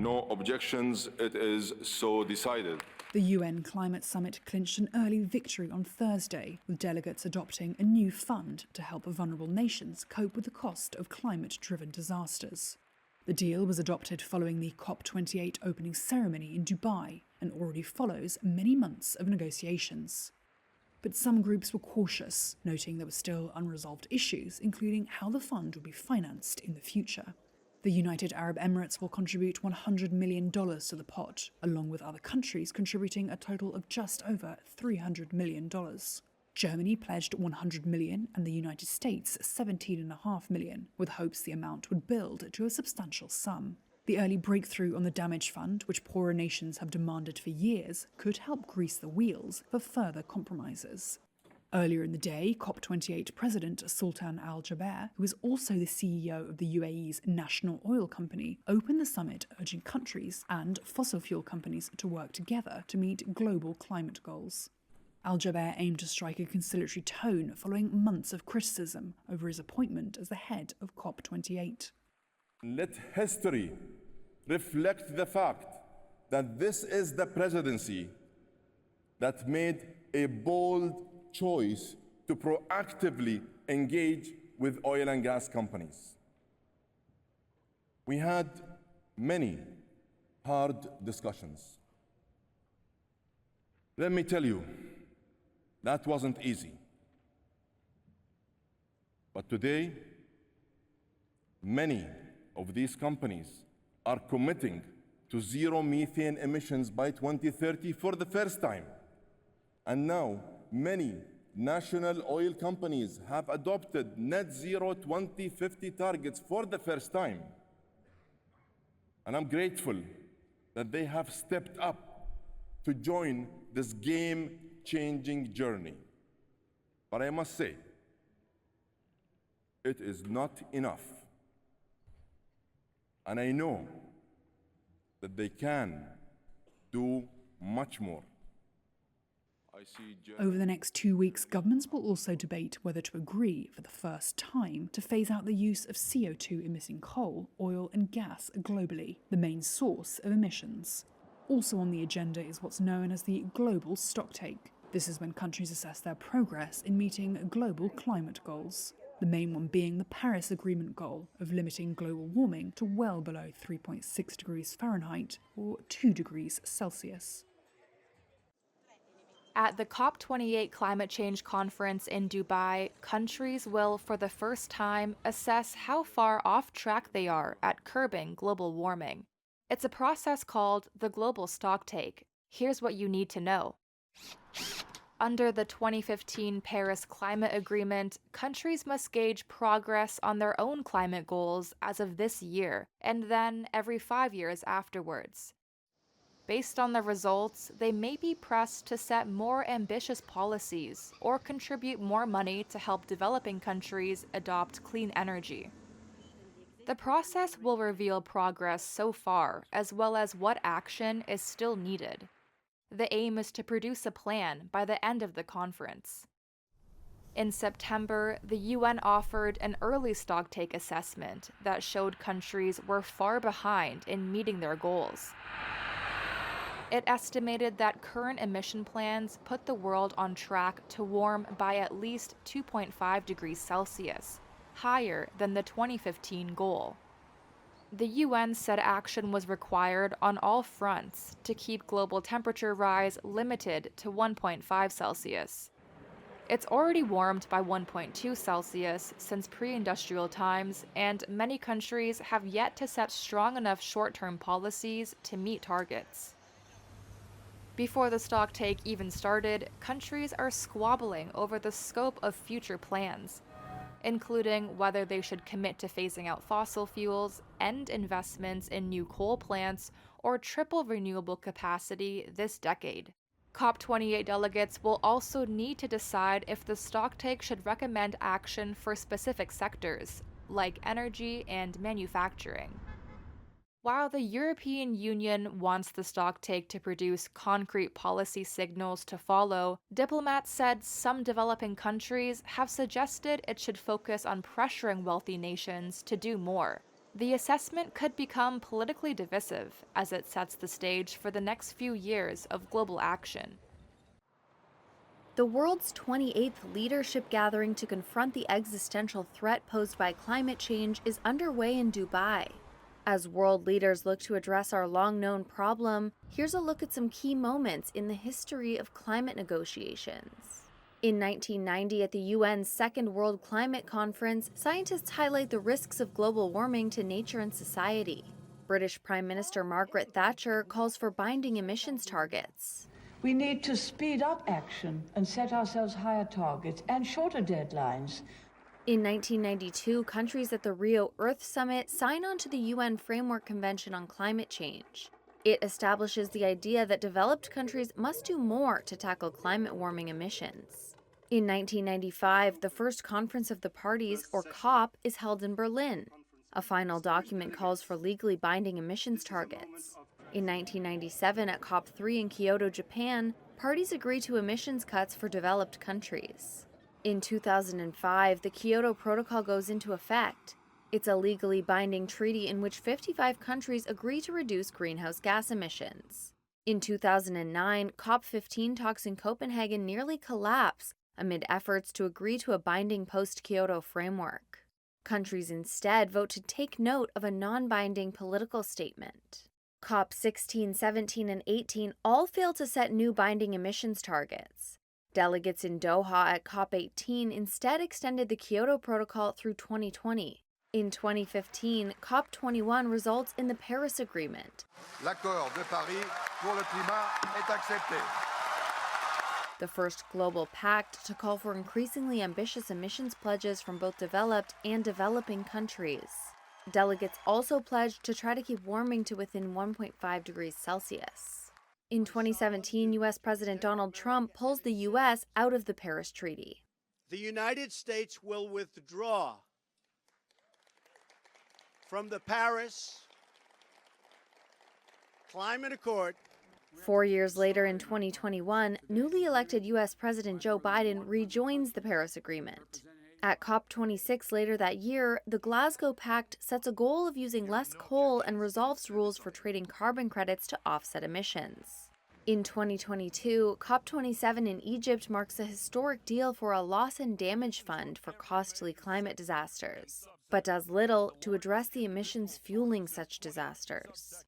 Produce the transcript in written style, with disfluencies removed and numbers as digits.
No objections. It is so decided. The UN Climate Summit clinched an early victory on Thursday, with delegates adopting a new fund to help vulnerable nations cope with the cost of climate-driven disasters. The deal was adopted following the COP28 opening ceremony in Dubai and already follows many months of negotiations. But some groups were cautious, noting there were still unresolved issues, including how the fund would be financed in the future. The United Arab Emirates will contribute $100 million to the pot, along with other countries contributing a total of just over $300 million. Germany pledged $100 million and the United States $17.5 million, with hopes the amount would build to a substantial sum. The early breakthrough on the damage fund, which poorer nations have demanded for years, could help grease the wheels for further compromises. Earlier in the day, COP28 President Sultan Al-Jaber, who is also the CEO of the UAE's national oil company, opened the summit urging countries and fossil fuel companies to work together to meet global climate goals. Al-Jaber aimed to strike a conciliatory tone following months of criticism over his appointment as the head of COP28. Let history reflect the fact that this is the presidency that made a bold choice to proactively engage with oil and gas companies. We had many hard discussions. Let me tell you, that wasn't easy. But today, many of these companies are committing to zero methane emissions by 2030 for the first time. And now, many national oil companies have adopted net zero 2050 targets for the first time. And I'm grateful that they have stepped up to join this game-changing journey. But I must say, it is not enough. And I know that they can do much more. Over the next 2 weeks, governments will also debate whether to agree, for the first time, to phase out the use of CO2-emitting coal, oil and gas globally, the main source of emissions. Also on the agenda is what's known as the global stocktake. This is when countries assess their progress in meeting global climate goals. The main one being the Paris Agreement goal of limiting global warming to well below 3.6 degrees Fahrenheit or 2 degrees Celsius. At the COP28 climate change conference in Dubai, countries will, for the first time, assess how far off track they are at curbing global warming. It's a process called the global stocktake. Here's what you need to know. Under the 2015 Paris Climate Agreement, countries must gauge progress on their own climate goals as of this year, and then every 5 years afterwards. Based on the results, they may be pressed to set more ambitious policies or contribute more money to help developing countries adopt clean energy. The process will reveal progress so far, as well as what action is still needed. The aim is to produce a plan by the end of the conference. In September, the UN offered an early stocktake assessment that showed countries were far behind in meeting their goals. It estimated that current emission plans put the world on track to warm by at least 2.5 degrees Celsius, higher than the 2015 goal. The UN said action was required on all fronts to keep global temperature rise limited to 1.5 Celsius. It's already warmed by 1.2 Celsius since pre-industrial times, and many countries have yet to set strong enough short-term policies to meet targets. Before the stocktake even started, countries are squabbling over the scope of future plans, including whether they should commit to phasing out fossil fuels, end investments in new coal plants, or triple renewable capacity this decade. COP28 delegates will also need to decide if the stocktake should recommend action for specific sectors, like energy and manufacturing. While the European Union wants the stocktake to produce concrete policy signals to follow, diplomats said some developing countries have suggested it should focus on pressuring wealthy nations to do more. The assessment could become politically divisive as it sets the stage for the next few years of global action. The world's 28th leadership gathering to confront the existential threat posed by climate change is underway in Dubai. As world leaders look to address our long-known problem, here's a look at some key moments in the history of climate negotiations. In 1990, at the UN's Second World Climate Conference, scientists highlight the risks of global warming to nature and society. British Prime Minister Margaret Thatcher calls for binding emissions targets. We need to speed up action and set ourselves higher targets and shorter deadlines. In 1992, countries at the Rio Earth Summit sign on to the UN Framework Convention on Climate Change. It establishes the idea that developed countries must do more to tackle climate warming emissions. In 1995, the first Conference of the Parties, or COP, is held in Berlin. A final document calls for legally binding emissions targets. In 1997, at COP3 in Kyoto, Japan, parties agree to emissions cuts for developed countries. In 2005, the Kyoto Protocol goes into effect. It's a legally binding treaty in which 55 countries agree to reduce greenhouse gas emissions. In 2009, COP15 talks in Copenhagen nearly collapse amid efforts to agree to a binding post-Kyoto framework. Countries instead vote to take note of a non-binding political statement. COP 16, 17, and 18 all failed to set new binding emissions targets. Delegates in Doha at COP 18 instead extended the Kyoto Protocol through 2020. In 2015, COP21 results in the Paris Agreement. L'accord de Paris pour le climat est accepté. The first global pact to call for increasingly ambitious emissions pledges from both developed and developing countries. Delegates also pledged to try to keep warming to within 1.5 degrees Celsius. In 2017, U.S. President Donald Trump pulls the U.S. out of the Paris Treaty. The United States will withdraw from the Paris Climate Accord. 4 years later, in 2021, newly elected U.S. President Joe Biden rejoins the Paris Agreement. At COP26 later that year, the Glasgow Pact sets a goal of using less coal and resolves rules for trading carbon credits to offset emissions. In 2022, COP27 in Egypt marks a historic deal for a loss and damage fund for costly climate disasters, but does little to address the emissions fueling such disasters.